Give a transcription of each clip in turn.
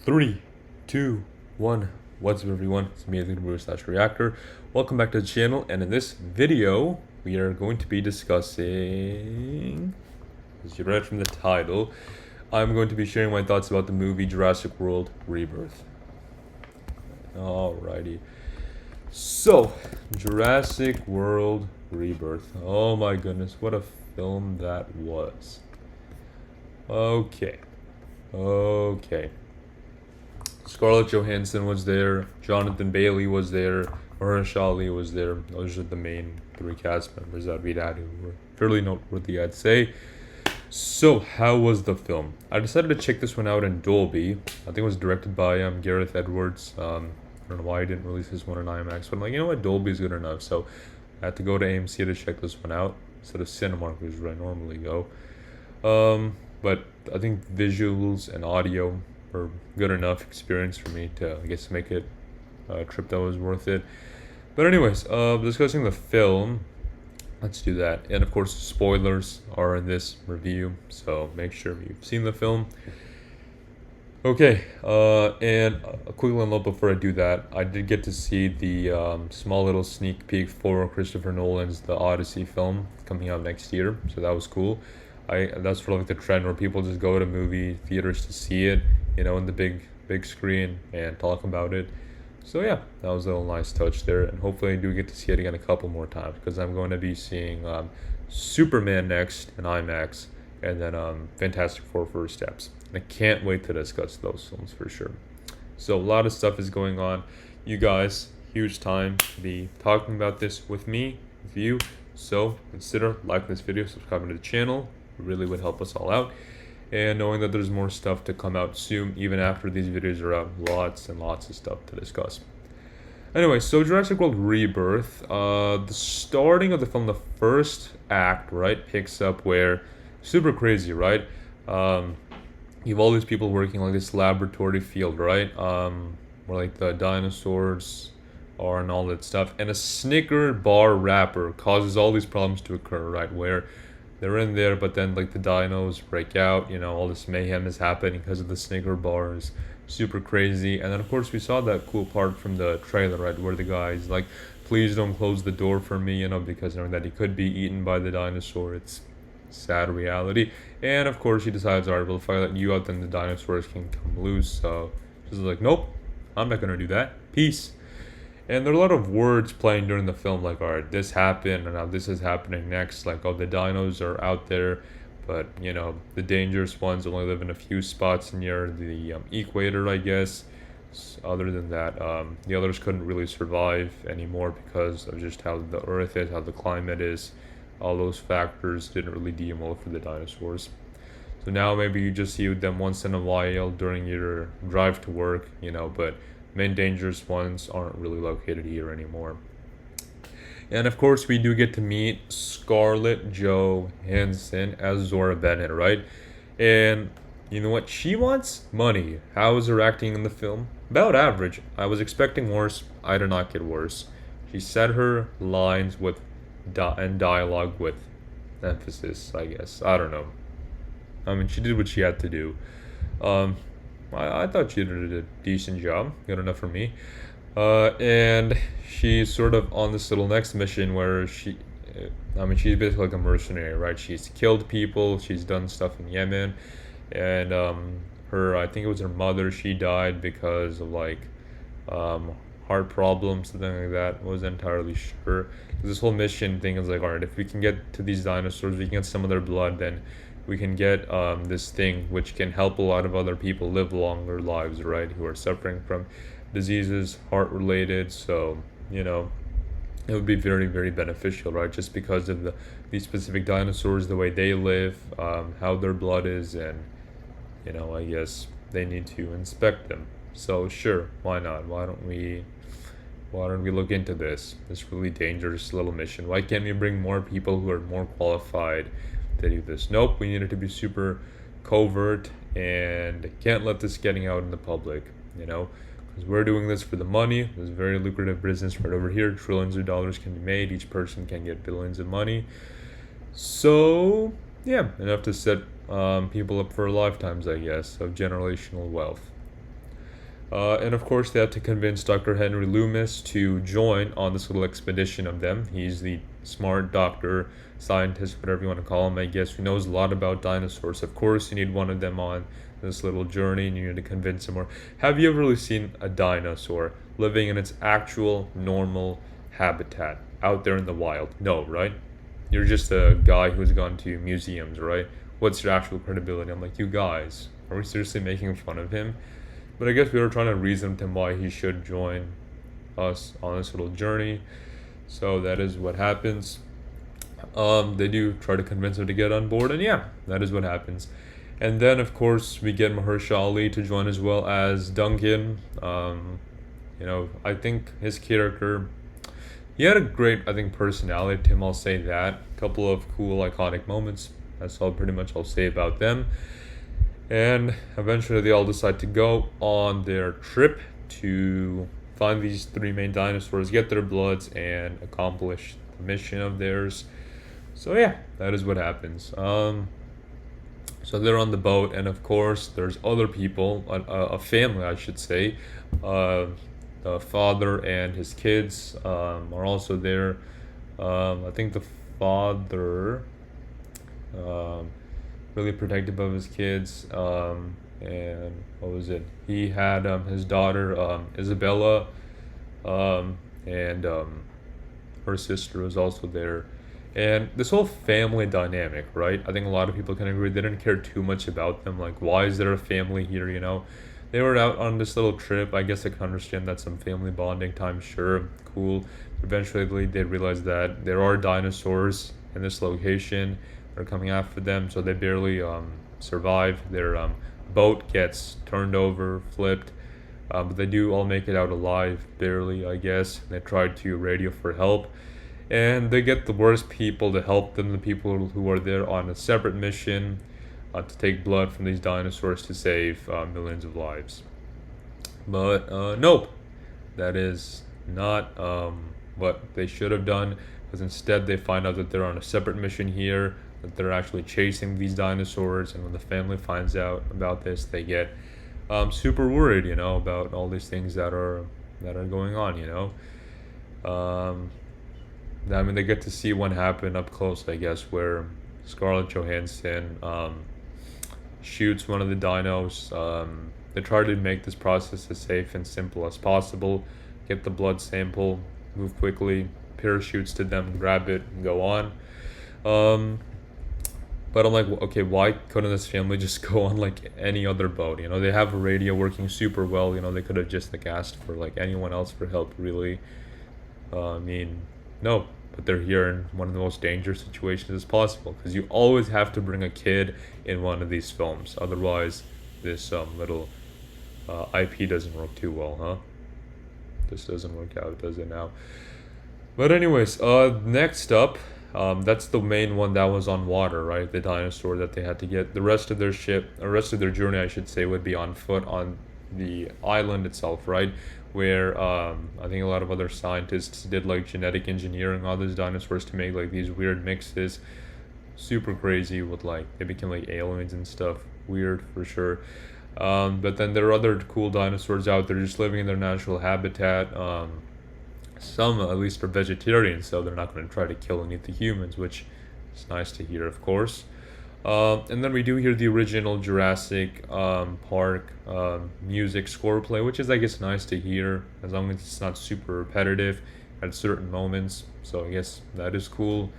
Three, two, one. What's up, everyone? It's me, the Reactor. Welcome back to the channel, and in this video, we are going to be discussing, as you read from the title, I'm going to be sharing my thoughts about the movie Jurassic World Rebirth. Alrighty. So, Jurassic World Rebirth. Oh my goodness, what a film that was. Okay. Scarlett Johansson was there, Jonathan Bailey was there, Mahershala Ali was there. Those are the main three cast members that we'd had who were fairly noteworthy, I'd say. So, how was the film? I decided to check this one out in Dolby. I think it was directed by Gareth Edwards. I don't know why he didn't release this one in IMAX, but I'm like, you know what, Dolby is good enough. So, I had to go to AMC to check this one out instead of Cinemark, which is where I normally go. But I think visuals and audio were good enough experience for me to, I guess, make it a trip that was worth it. But anyways, discussing the film, let's do that. And of course, spoilers are in this review, so make sure you've seen the film. Okay, and a quick little note before I do that, I did get to see the small little sneak peek for Christopher Nolan's The Odyssey film coming out next year, so that was cool. That's sort of like the trend where people just go to movie theaters to see it, you know, in the big screen and talk about it. So yeah, that was a little nice touch there, and hopefully I do get to see it again a couple more times because I'm going to be seeing Superman next in IMAX, and then Fantastic Four First Steps. I can't wait to discuss those films for sure. So a lot of stuff is going on. You guys, huge time to be talking about this with me, with you. So consider liking this video, subscribing to the channel. It really would help us all out. And knowing that there's more stuff to come out soon, even after these videos are out, lots and lots of stuff to discuss. Anyway, so Jurassic World Rebirth, the starting of the film, the first act, right, picks up where, super crazy, right? You have all these people working like this laboratory field, right? Where like the dinosaurs are and all that stuff. And a Snicker bar wrapper causes all these problems to occur, right? Where they're in there, but then like the dinos break out, you know, all this mayhem is happening because of the Snicker bars. Super crazy. And then of course we saw that cool part from the trailer, right, where the guy's like, please don't close the door for me, you know, because knowing that he could be eaten by the dinosaur, it's sad reality. And of course he decides, alright, well, if I let you out, then the dinosaurs can come loose. So she's like, nope, I'm not gonna do that, peace. And there are a lot of words playing during the film, like, alright, this happened, and now this is happening next. Like, oh, the dinos are out there, but, you know, the dangerous ones only live in a few spots near the equator, I guess. Other than that, the others couldn't really survive anymore because of just how the Earth is, how the climate is. All those factors didn't really deem well for the dinosaurs. So now maybe you just see them once in a while during your drive to work, you know, but main dangerous ones aren't really located here anymore. And of course, we do get to meet Scarlett Johansson as Zora Bennett, right? And you know what? She wants money. How is her acting in the film? About average. I was expecting worse. I did not get worse. She said her lines with and dialogue with emphasis, I guess. I don't know. I mean, she did what she had to do. I thought she did a decent job, good enough for me. And she's sort of on this little next mission where she's basically like a mercenary, right? She's killed people, she's done stuff in Yemen, and I think it was her mother, she died because of like heart problems, something like that. I wasn't entirely sure. This whole mission thing is like, alright, if we can get to these dinosaurs, we can get some of their blood, then we can get this thing which can help a lot of other people live longer lives, right, who are suffering from diseases, heart related. So, you know, it would be very, very beneficial, right, just because of these specific dinosaurs, the way they live, how their blood is, and, you know, I guess they need to inspect them. So sure, why not? Why don't we look into this really dangerous little mission? Why can't we bring more people who are more qualified to do this? Nope, we need it to be super covert and can't let this getting out in the public, you know, because we're doing this for the money. There's a very lucrative business right over here. Trillions of dollars can be made. Each person can get billions of money. So yeah, enough to set people up for lifetimes, I guess, of generational wealth. And of course, they had to convince Dr. Henry Loomis to join on this little expedition of them. He's the smart doctor, scientist, whatever you want to call him, I guess, who knows a lot about dinosaurs. Of course, you need one of them on this little journey, and you need to convince him. Or have you ever really seen a dinosaur living in its actual normal habitat out there in the wild? No, right? You're just a guy who's gone to museums, right? What's your actual credibility? I'm like, you guys, are we seriously making fun of him? But I guess we were trying to reason with him why he should join us on this little journey. So that is what happens. They do try to convince him to get on board, and yeah, that is what happens. And then, of course, we get Mahershala Ali to join as well as Duncan. I think his character, he had a great, I think, personality to him, I'll say that. A couple of cool, iconic moments. That's all pretty much I'll say about them. And eventually they all decide to go on their trip to find these three main dinosaurs, get their bloods, and accomplish the mission of theirs. So yeah, that is what happens. So they're on the boat, and of course there's other people, a family I should say. The father and his kids are also there. I think the father really protective of his kids. And what was it? He had his daughter Isabella, and her sister was also there. And this whole family dynamic, right? I think a lot of people can agree they didn't care too much about them. Like, why is there a family here? They were out on this little trip. I guess I can understand that, some family bonding time. Sure, cool. Eventually, they realized that there are dinosaurs in this location. They're coming after them, so they barely survive. Their boat gets turned over, flipped, but they do all make it out alive, barely, I guess. They tried to radio for help, and they get the worst people to help them, the people who are there on a separate mission to take blood from these dinosaurs to save millions of lives. But nope, that is not what they should have done, because instead they find out that they're on a separate mission here, that they're actually chasing these dinosaurs, and when the family finds out about this, they get super worried, about all these things that are going on. They get to see one happen up close, I guess, where Scarlett Johansson shoots one of the dinos. They try to make this process as safe and simple as possible. Get the blood sample, move quickly, parachutes to them, grab it, and go on. But I'm like, okay, why couldn't this family just go on like any other boat? They have a radio working super well. They could have just asked for like anyone else for help, really. No, but they're here in one of the most dangerous situations as possible, because you always have to bring a kid in one of these films. Otherwise, this little IP doesn't work too well, huh? This doesn't work out, does it now? But anyways, next up, that's the main one that was on water, right? The dinosaur that they had to get. The rest of their journey, I should say, would be on foot on the island itself, right? Where I think a lot of other scientists did like genetic engineering on these dinosaurs to make like these weird mixes. Super crazy with like, they became like aliens and stuff. Weird for sure. But then there are other cool dinosaurs out there just living in their natural habitat. Some at least are vegetarians, so they're not going to try to kill and eat the humans, which is nice to hear, of course. And then we do hear the original Jurassic Park music score play, which is, I guess, nice to hear, as long as it's not super repetitive at certain moments. So I guess that is cool.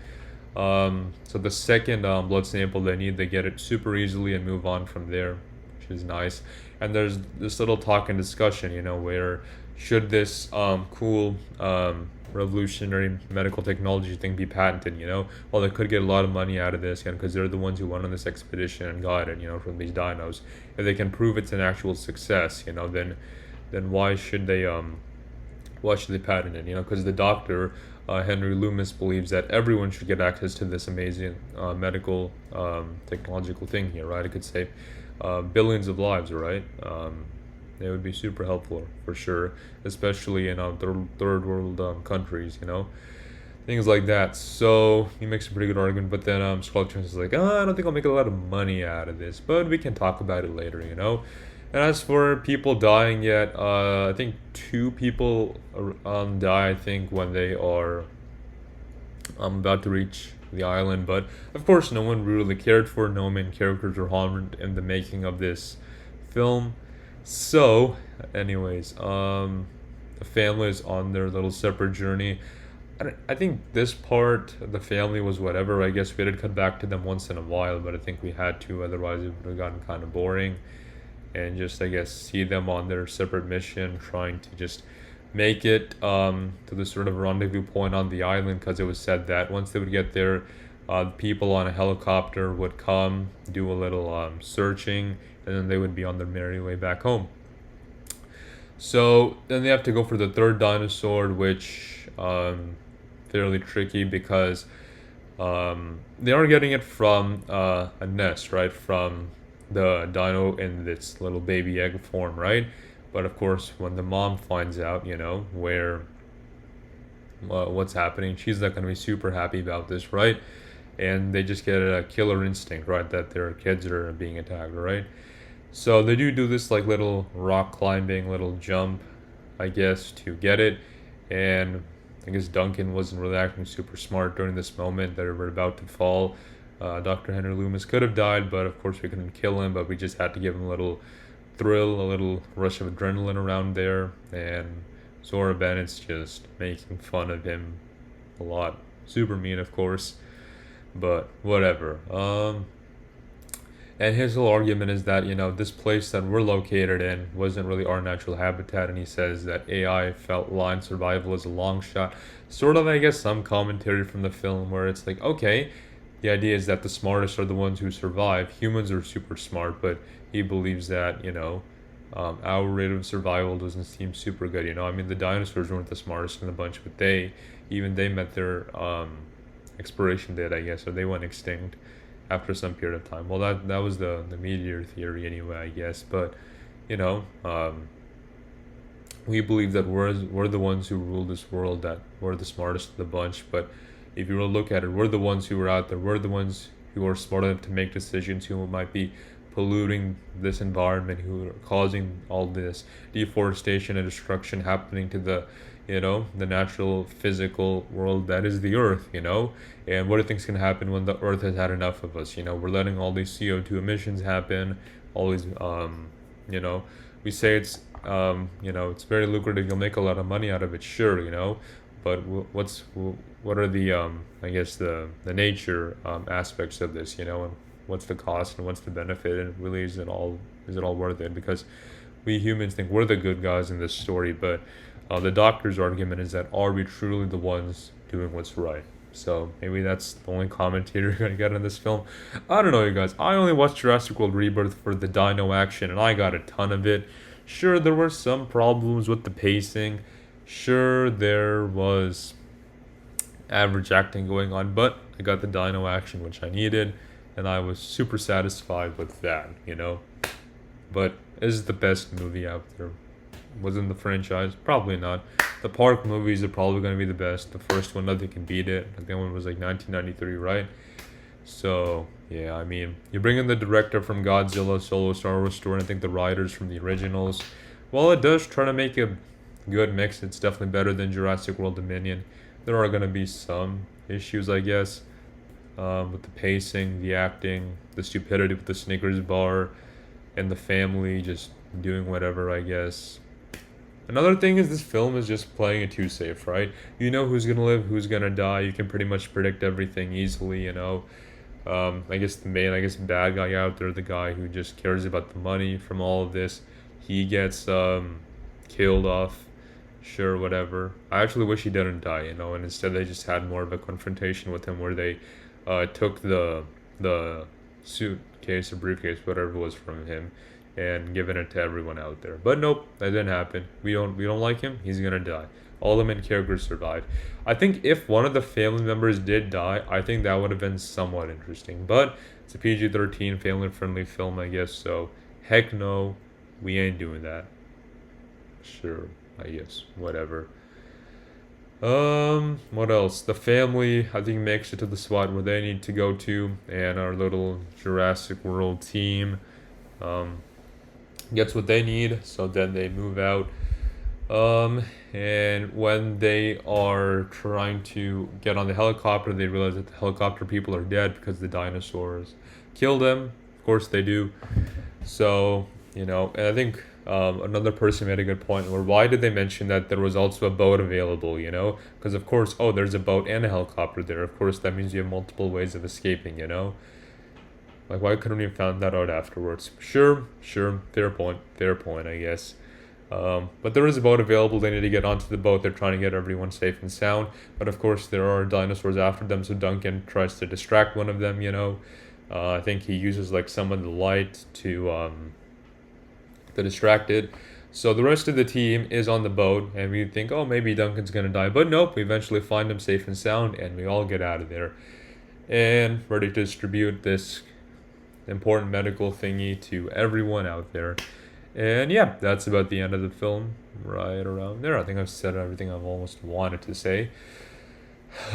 So the second blood sample they need, they get it super easily and move on from there, which is nice. And there's this little talk and discussion, where should this cool revolutionary medical technology thing be patented? Well, they could get a lot of money out of this, because they're the ones who went on this expedition and got it, from these dinos. If they can prove it's an actual success, then why should they patent it? Because the doctor, Henry Loomis, believes that everyone should get access to this amazing medical technological thing here, right? It could save billions of lives, right? It would be super helpful for sure, especially in third world countries, things like that. So he makes a pretty good argument, but then Scarlett Johansson is like, I don't think I'll make a lot of money out of this, but we can talk about it later, And as for people dying yet, I think two people die. I think when they are about to reach the island, but of course, no one really cared for. No main characters were harmed in the making of this film. So, anyways, the family is on their little separate journey. I think this part, the family was whatever. I guess we did cut back to them once in a while, but I think we had to, otherwise it would have gotten kind of boring. And just, I guess, see them on their separate mission, trying to just make it to the sort of rendezvous point on the island, because it was said that once they would get there, people on a helicopter would come, do a little searching, and then they would be on their merry way back home. So then they have to go for the third dinosaur, which fairly tricky because they are getting it from a nest, right? From the dino in this little baby egg form, right? But of course, when the mom finds out, where what's happening, she's not going to be super happy about this, right? And they just get a killer instinct, right? That their kids are being attacked, right? So they do this like little rock climbing, little jump, I guess, to get it. And I guess Duncan wasn't really acting super smart during this moment that they were about to fall. Dr. Henry Loomis could have died, but of course we couldn't kill him, but we just had to give him a little thrill, a little rush of adrenaline around there. And Zora Bennett's just making fun of him a lot. Super mean, of course, but whatever. And his whole argument is that, this place that we're located in wasn't really our natural habitat. And he says that AI felt line survival as a long shot. Sort of, I guess, some commentary from the film where it's like, okay, the idea is that the smartest are the ones who survive. Humans are super smart, but he believes that, our rate of survival doesn't seem super good. I mean, the dinosaurs weren't the smartest in the bunch, but even they met their expiration date, I guess, or they went extinct after some period of time. Well, that was the meteor theory anyway, I guess. But we believe that we're the ones who rule this world, that we're the smartest of the bunch. But if you really look at it, we're the ones who are out there. We're the ones who are smart enough to make decisions, who might be polluting this environment, who are causing all this deforestation and destruction happening to the natural physical world that is the earth. And what do you think's going to happen when the earth has had enough of us? We're letting all these CO2 emissions happen, all these we say it's it's very lucrative, you'll make a lot of money out of it, sure, but what are the I guess the nature aspects of this, and what's the cost and what's the benefit, and really is it all worth it? Because we humans think we're the good guys in this story, but the doctor's argument is that, are we truly the ones doing what's right? So maybe that's the only commentary you're gonna get on this film. I don't know, you guys. I only watched Jurassic World Rebirth for the dino action, and I got a ton of it. Sure, there were some problems with the pacing. Sure, there was average acting going on, but I got the dino action, which I needed, and I was super satisfied with that, But is it the best movie out there? Within the franchise? Probably not. The Park movies are probably going to be the best. The first one, nothing can beat it. I think one was like 1993, right? So, yeah, I mean, you bring in the director from Godzilla, Solo, Star Wars Story, and I think the writers from the originals. Well, it does try to make a good mix. It's definitely better than Jurassic World Dominion. There are going to be some issues, I guess, with the pacing, the acting, the stupidity with the Snickers bar, and the family just doing whatever, I guess. Another thing is this film is just playing it too safe, right? You know who's gonna live, who's gonna die. You can pretty much predict everything easily, I guess the bad guy out there, the guy who just cares about the money from all of this, he gets killed off. Sure, whatever. I actually wish he didn't die, and instead they just had more of a confrontation with him where they took the suitcase or briefcase, whatever it was, from him, and giving it to everyone out there. But nope, that didn't happen. We don't like him. He's gonna die. All the main characters survive. I think if one of the family members did die, I think that would have been somewhat interesting. But it's a PG-13 family-friendly film, I guess. So heck no, we ain't doing that. Sure, I guess, whatever. What else? The family, I think, makes it to the spot where they need to go to, and our little Jurassic World team gets what they need, so then they move out. And when they are trying to get on the helicopter, they realize that the helicopter people are dead because the dinosaurs kill them. Of course they do. So, and I think another person made a good point where why did they mention that there was also a boat available, Because, of course, there's a boat and a helicopter there. Of course, that means you have multiple ways of escaping, Like, why couldn't we have found that out afterwards? Sure, fair point, I guess. But there is a boat available. They need to get onto the boat. They're trying to get everyone safe and sound. But of course, there are dinosaurs after them. So Duncan tries to distract one of them. I think he uses like some of the light to distract it. So the rest of the team is on the boat, and we think, oh, maybe Duncan's gonna die. But nope. We eventually find him safe and sound, and we all get out of there, and ready to distribute this important medical thingy to everyone out there. And yeah, that's about the end of the film, right around there. I think I've said everything I've almost wanted to say.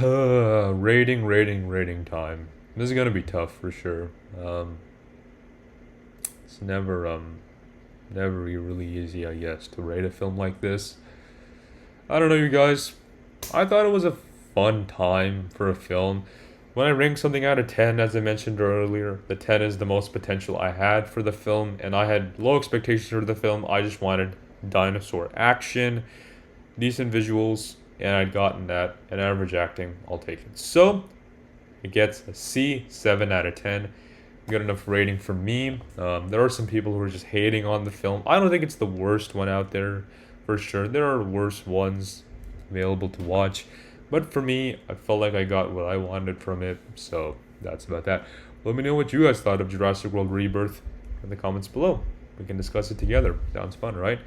Rating time. This is gonna be tough for sure. It's never really easy, I guess, to rate a film like this. I don't know, you guys. I thought it was a fun time for a film. When I rank something out of 10, as I mentioned earlier, the 10 is the most potential I had for the film, and I had low expectations for the film. I just wanted dinosaur action, decent visuals, and I'd gotten that. And average acting, I'll take it. So, it gets a C, 7 out of 10. Good enough rating for me. There are some people who are just hating on the film. I don't think it's the worst one out there, for sure. There are worse ones available to watch. But for me, I felt like I got what I wanted from it, so that's about that. Let me know what you guys thought of Jurassic World Rebirth in the comments below. We can discuss it together. Sounds fun, right?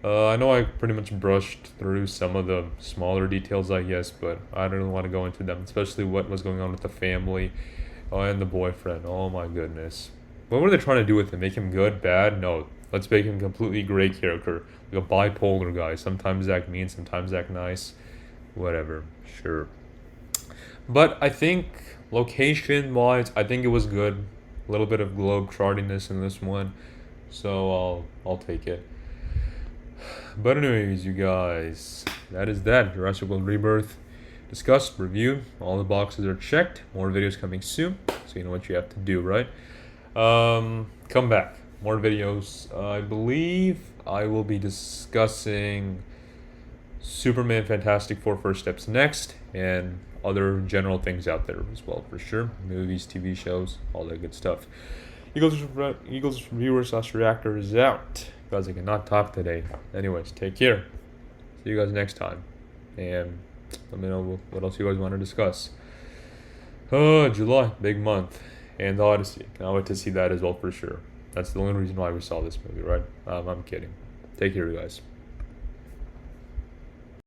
I know I pretty much brushed through some of the smaller details, I guess, but I don't really want to go into them, especially what was going on with the family and the boyfriend. Oh my goodness. What were they trying to do with him? Make him good, bad? No. Let's make him completely gray character. Like a bipolar guy. Sometimes act mean, sometimes act nice. Whatever, sure. But I think location-wise, I think it was good. A little bit of globe-trottiness in this one, so I'll take it. But anyways, you guys, that is that. Jurassic World Rebirth discussed, reviewed. All the boxes are checked. More videos coming soon, so you know what you have to do, right? Come back. More videos. I believe I will be discussing Superman Fantastic Four First Steps next, and other general things out there as well, for sure. Movies, TV shows, all that good stuff. Eagles Reviewer/Reactor is out. Guys, I cannot talk today. Anyways, take care. See you guys next time. And let me know what else you guys want to discuss. July, big month. And the Odyssey. Can't wait to see that as well, for sure. That's the only reason why we saw this movie, right? I'm kidding. Take care, you guys.